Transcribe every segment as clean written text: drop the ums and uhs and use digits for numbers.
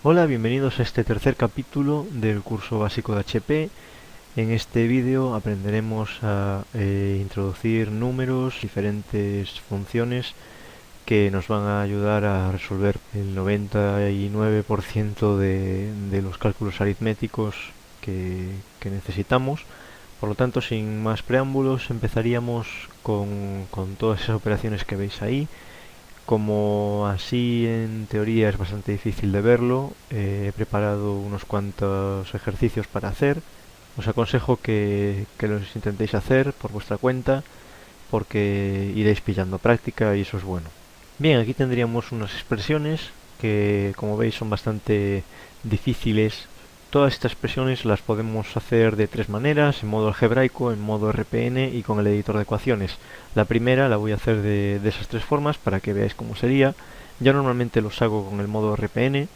Hola, bienvenidos a este tercer capítulo del curso básico de HP. En este vídeo aprenderemos a introducir números, diferentes funciones que nos van a ayudar a resolver el 99% de los cálculos aritméticos que necesitamos. Por lo tanto, sin más preámbulos, empezaríamos con todas esas operaciones que veis ahí. Como así en teoría es bastante difícil de verlo, he preparado unos cuantos ejercicios para hacer. Os aconsejo que los intentéis hacer por vuestra cuenta porque iréis pillando práctica y eso es bueno. Bien, aquí tendríamos unas expresiones que como veis son bastante difíciles. Todas estas expresiones las podemos hacer de tres maneras: en modo algebraico, en modo RPN y con el editor de ecuaciones. La primera la voy a hacer de esas tres formas para que veáis cómo sería. Yo normalmente los hago con el modo RPN,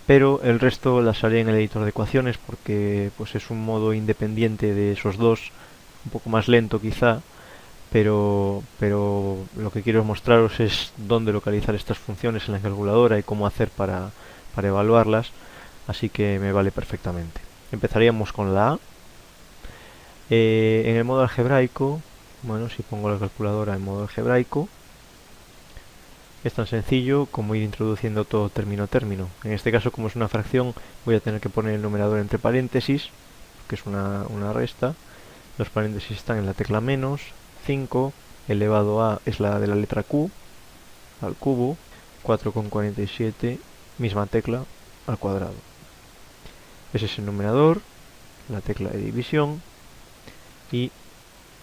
pero el resto las haré en el editor de ecuaciones porque pues es un modo independiente de esos dos, un poco más lento quizá, pero lo que quiero mostraros es dónde localizar estas funciones en la calculadora y cómo hacer para evaluarlas, así que me vale perfectamente. Empezaríamos con la A. En el modo algebraico, bueno, si pongo la calculadora en modo algebraico, es tan sencillo como ir introduciendo todo término a término. En este caso, como es una fracción, voy a tener que poner el numerador entre paréntesis, que es una resta. Los paréntesis están en la tecla menos, 5 elevado a es la de la letra Q, al cubo, 4,47, misma tecla, al cuadrado. Ese es el numerador, la tecla de división y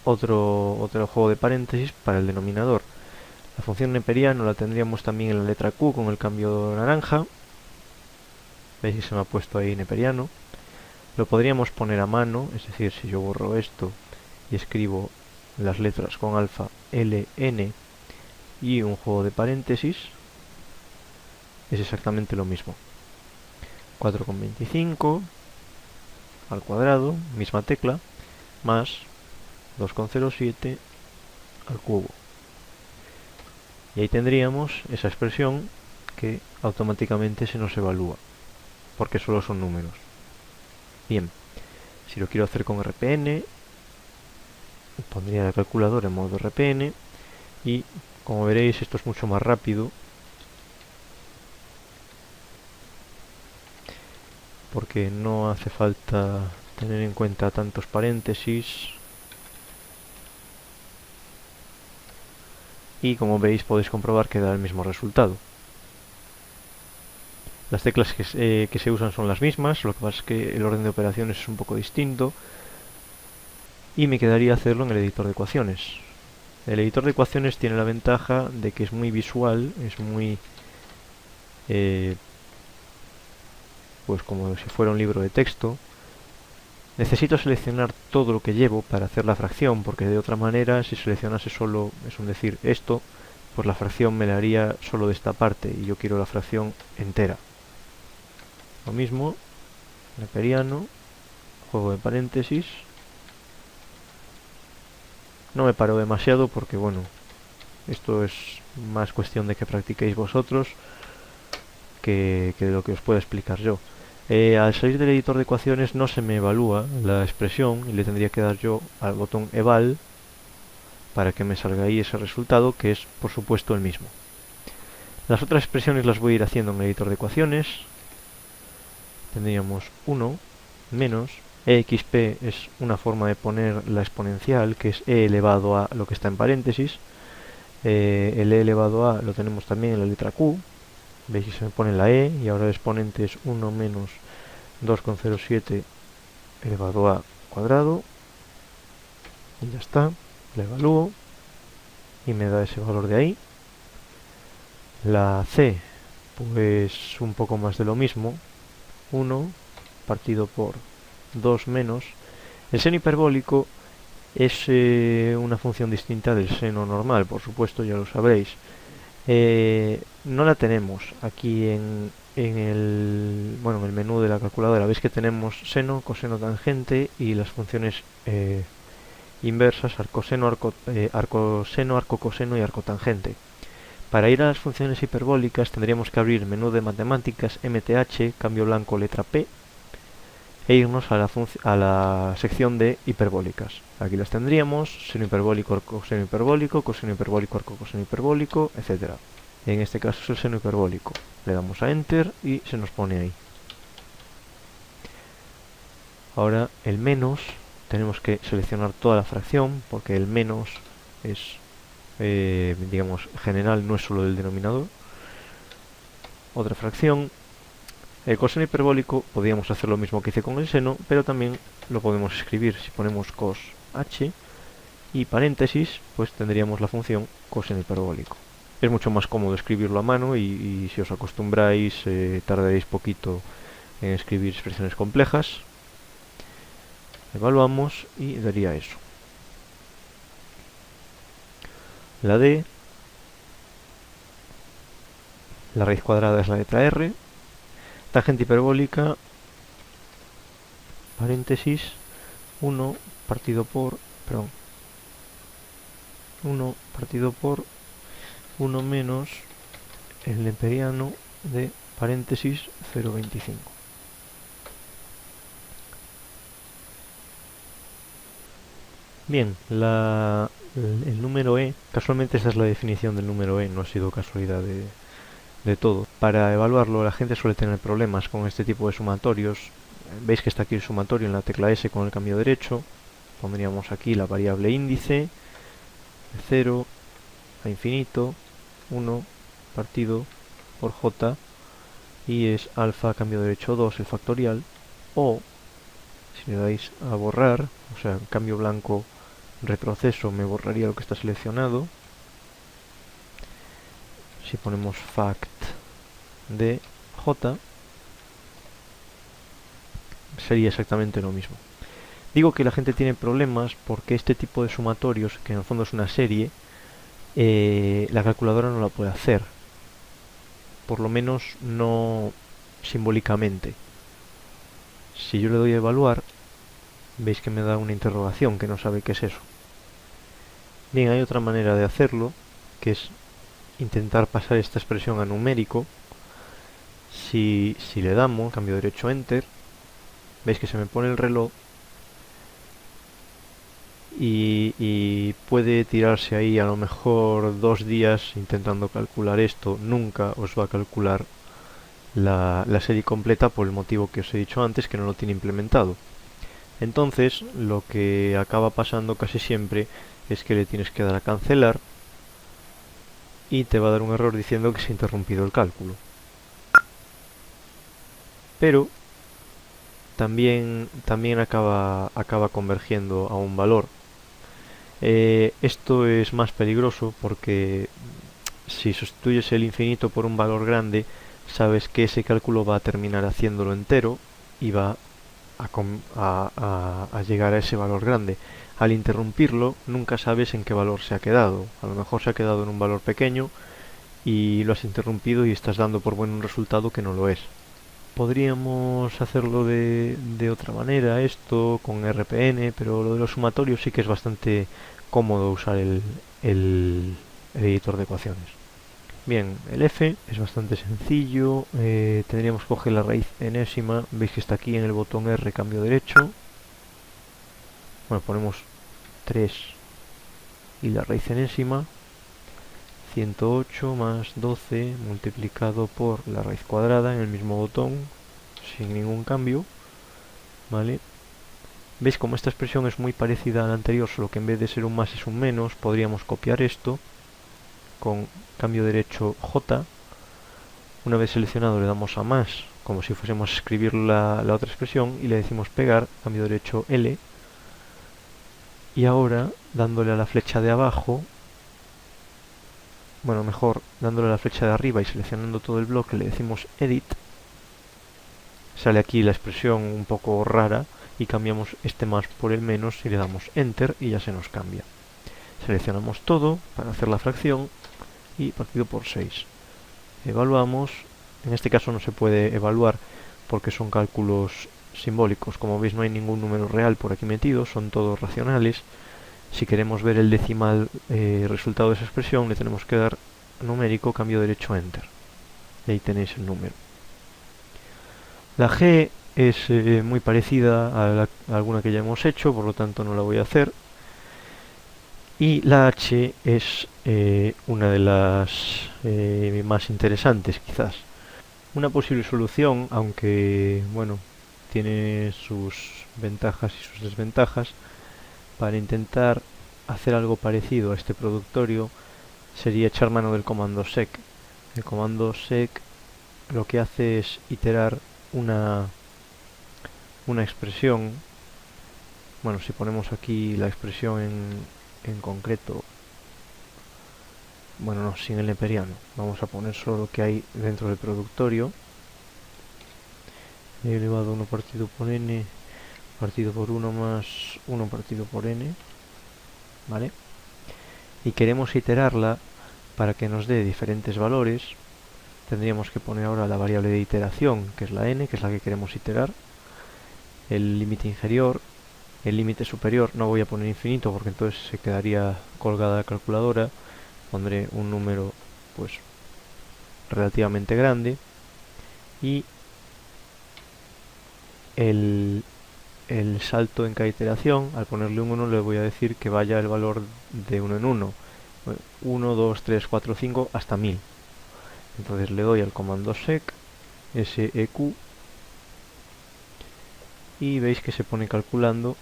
otro juego de paréntesis para el denominador. La función neperiano la tendríamos también en la letra Q con el cambio naranja. ¿Veis que se me ha puesto ahí neperiano? Lo podríamos poner a mano, es decir, si yo borro esto y escribo las letras con alfa, L, N y un juego de paréntesis, es exactamente lo mismo. 4,25 al cuadrado, misma tecla, más 2,07 al cubo. Y ahí tendríamos esa expresión que automáticamente se nos evalúa, porque solo son números. Bien, si lo quiero hacer con RPN, pondría la calculadora en modo RPN y, como veréis, esto es mucho más rápido porque no hace falta tener en cuenta tantos paréntesis y, como veis, podéis comprobar que da el mismo resultado. Las teclas que se usan son las mismas, lo que pasa es que el orden de operaciones es un poco distinto y me quedaría hacerlo en el editor de ecuaciones. El editor de ecuaciones tiene la ventaja de que es muy visual, es muy pues como si fuera un libro de texto. Necesito seleccionar todo lo que llevo para hacer la fracción, porque de otra manera, si seleccionase solo, es un decir, esto, pues la fracción me la haría solo de esta parte y yo quiero la fracción entera. Lo mismo, neperiano, juego de paréntesis. No me paro demasiado porque, bueno, esto es más cuestión de que practiquéis vosotros que de lo que os pueda explicar yo. Al salir del editor de ecuaciones no se me evalúa la expresión y le tendría que dar yo al botón eval para que me salga ahí ese resultado, que es por supuesto el mismo. Las otras expresiones las voy a ir haciendo en el editor de ecuaciones. Tendríamos 1 menos exp, es una forma de poner la exponencial, que es e elevado a lo que está en paréntesis. El e elevado a lo tenemos también en la letra Q. Veis que se me pone la e y ahora el exponente es 1 menos 2,07 elevado a cuadrado. Y ya está, la evalúo y me da ese valor de ahí. La C, pues un poco más de lo mismo, 1 partido por 2 menos. El seno hiperbólico es una función distinta del seno normal, por supuesto, ya lo sabréis. No la tenemos aquí en el menú de la calculadora. Veis que tenemos seno, coseno, tangente y las funciones inversas, arcoseno, arcoseno, arcocoseno y arcotangente. Para ir a las funciones hiperbólicas tendríamos que abrir menú de matemáticas, MTH, cambio blanco, letra P, e irnos a la sección de hiperbólicas. Aquí las tendríamos: seno hiperbólico, coseno hiperbólico, coseno hiperbólico, coseno hiperbólico, etc. En este caso es el seno hiperbólico. Le damos a Enter y se nos pone ahí. Ahora el menos, tenemos que seleccionar toda la fracción, porque el menos es, digamos, general, no es solo del denominador. Otra fracción. El coseno hiperbólico podríamos hacer lo mismo que hice con el seno, pero también lo podemos escribir. Si ponemos cos h y paréntesis, pues tendríamos la función coseno hiperbólico. Es mucho más cómodo escribirlo a mano y si os acostumbráis tardaréis poquito en escribir expresiones complejas. Evaluamos y daría eso. La D, la raíz cuadrada es la letra R. Tangente hiperbólica, paréntesis, 1 partido por 1 menos el neperiano de paréntesis 0,25. Bien, el número E, casualmente esa es la definición del número E, no ha sido casualidad de todo. Para evaluarlo la gente suele tener problemas con este tipo de sumatorios. Veis que está aquí el sumatorio en la tecla S con el cambio derecho. Pondríamos aquí la variable índice de 0 a infinito, 1 partido por j, y es alfa cambio derecho 2 el factorial. O si le dais a borrar, o sea, cambio blanco retroceso, me borraría lo que está seleccionado. Si ponemos fact de j, sería exactamente lo mismo. Digo que la gente tiene problemas porque este tipo de sumatorios, que en el fondo es una serie, la calculadora no la puede hacer. Por lo menos no simbólicamente. Si yo le doy a evaluar, veis que me da una interrogación que no sabe qué es eso. Bien, hay otra manera de hacerlo, que es intentar pasar esta expresión a numérico. Si le damos, cambio derecho Enter, veis que se me pone el reloj y puede tirarse ahí a lo mejor 2 días intentando calcular esto. Nunca os va a calcular la serie completa por el motivo que os he dicho antes, que no lo tiene implementado. Entonces lo que acaba pasando casi siempre es que le tienes que dar a cancelar y te va a dar un error diciendo que se ha interrumpido el cálculo. Pero también acaba convergiendo a un valor. Esto es más peligroso porque si sustituyes el infinito por un valor grande, sabes que ese cálculo va a terminar haciéndolo entero y va a llegar a ese valor grande. Al interrumpirlo, nunca sabes en qué valor se ha quedado. A lo mejor se ha quedado en un valor pequeño y lo has interrumpido y estás dando por bueno un resultado que no lo es. Podríamos hacerlo de otra manera, esto con RPN, pero lo de los sumatorios sí que es bastante cómodo usar el editor de ecuaciones. Bien, el F es bastante sencillo. Tendríamos que coger la raíz enésima. Veis que está aquí en el botón R, cambio derecho. Bueno, ponemos 3 y la raíz enésima. 108 más 12 multiplicado por la raíz cuadrada en el mismo botón, sin ningún cambio. ¿Vale? ¿Veis como esta expresión es muy parecida a la anterior, solo que en vez de ser un más es un menos? Podríamos copiar esto con cambio derecho J. Una vez seleccionado le damos a más, como si fuésemos a escribir la otra expresión, y le decimos pegar, cambio derecho L. Y ahora, dándole a la flecha de abajo, bueno, mejor dándole a la flecha de arriba y seleccionando todo el bloque, le decimos edit. Sale aquí la expresión un poco rara y cambiamos este más por el menos y le damos enter y ya se nos cambia. Seleccionamos todo para hacer la fracción y partido por 6. Evaluamos. En este caso no se puede evaluar porque son cálculos simbólicos. Como veis, no hay ningún número real por aquí metido, son todos racionales. Si queremos ver el decimal resultado de esa expresión, le tenemos que dar numérico, cambio derecho Enter. Y ahí tenéis el número. La G es muy parecida a alguna que ya hemos hecho, por lo tanto no la voy a hacer. Y la H es una de las más interesantes, quizás. Una posible solución, aunque bueno, tiene sus ventajas y sus desventajas, para intentar hacer algo parecido a este productorio sería echar mano del comando sec. El comando sec lo que hace es iterar una expresión. Bueno, si ponemos aquí la expresión en concreto, bueno, no, sin el neperiano, vamos a poner solo lo que hay dentro del productorio. He elevado 1 partido por n partido por 1 más 1 partido por n, ¿vale? Y queremos iterarla para que nos dé diferentes valores. Tendríamos que poner ahora la variable de iteración, que es la n, que es la que queremos iterar, el límite inferior, el límite superior. No voy a poner infinito porque entonces se quedaría colgada la calculadora. Pondré un número pues relativamente grande, y el salto en cada iteración, al ponerle un 1 le voy a decir que vaya el valor de 1 en 1, 1, 2, 3, 4, 5 hasta 1000. Entonces le doy al comando sec seq y veis que se pone calculando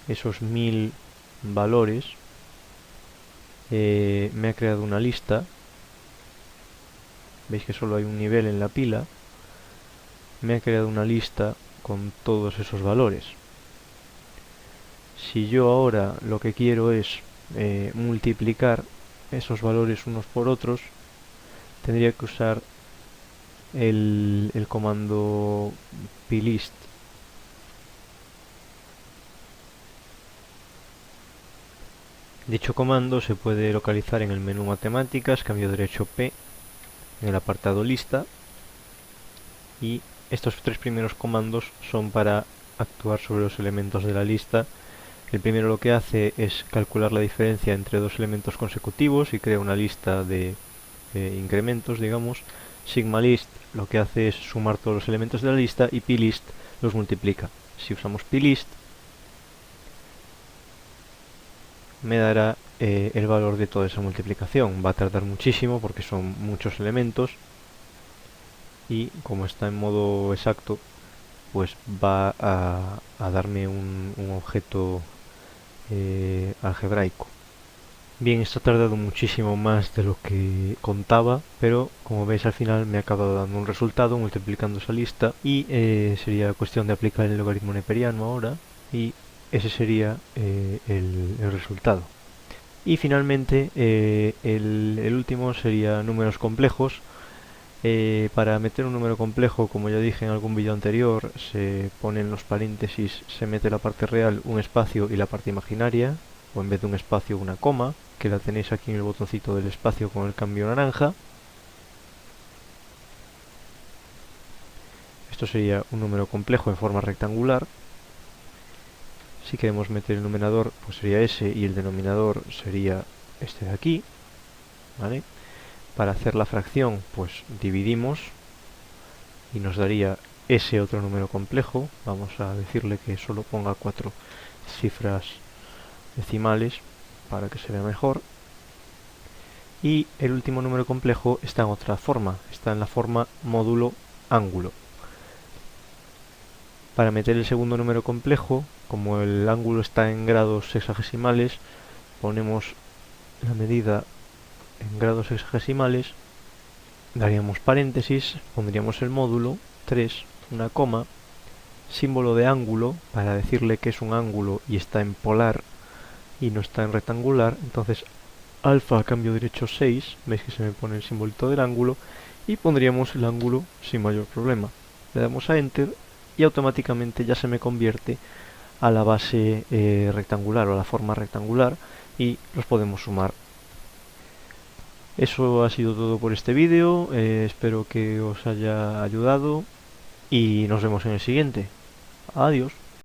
esos 1000 valores. Me ha creado una lista. Veis que solo hay un nivel en la pila. Me ha creado una lista con todos esos valores. Si yo ahora lo que quiero es multiplicar esos valores unos por otros, tendría que usar el comando plist. Dicho comando se puede localizar en el menú Matemáticas, cambio derecho P, en el apartado Lista, y estos tres primeros comandos son para actuar sobre los elementos de la lista. El primero lo que hace es calcular la diferencia entre dos elementos consecutivos y crea una lista de incrementos, digamos. Sigma list lo que hace es sumar todos los elementos de la lista, y plist los multiplica. Si usamos plist, me dará el valor de toda esa multiplicación. Va a tardar muchísimo porque son muchos elementos, y como está en modo exacto, pues va a darme un objeto algebraico. Bien, esto ha tardado muchísimo más de lo que contaba, pero como veis al final me ha acabado dando un resultado multiplicando esa lista, y sería cuestión de aplicar el logaritmo neperiano ahora, y ese sería el resultado. Y finalmente el último sería números complejos. Para meter un número complejo, como ya dije en algún vídeo anterior, se ponen los paréntesis, se mete la parte real, un espacio y la parte imaginaria, o en vez de un espacio una coma, que la tenéis aquí en el botoncito del espacio con el cambio naranja. Esto sería un número complejo en forma rectangular. Si queremos meter el numerador, pues sería ese, y el denominador sería este de aquí, ¿vale? Para hacer la fracción, pues dividimos y nos daría ese otro número complejo. Vamos a decirle que solo ponga 4 cifras decimales para que se vea mejor. Y el último número complejo está en otra forma, está en la forma módulo ángulo. Para meter el segundo número complejo, como el ángulo está en grados sexagesimales, ponemos la medida en grados sexagesimales, daríamos paréntesis, pondríamos el módulo, 3, una coma, símbolo de ángulo para decirle que es un ángulo y está en polar y no está en rectangular. Entonces alfa cambio derecho 6, veis que se me pone el simbolito del ángulo, y pondríamos el ángulo sin mayor problema. Le damos a enter y automáticamente ya se me convierte a la base rectangular o a la forma rectangular, y los podemos sumar. Eso ha sido todo por este vídeo, espero que os haya ayudado y nos vemos en el siguiente. Adiós.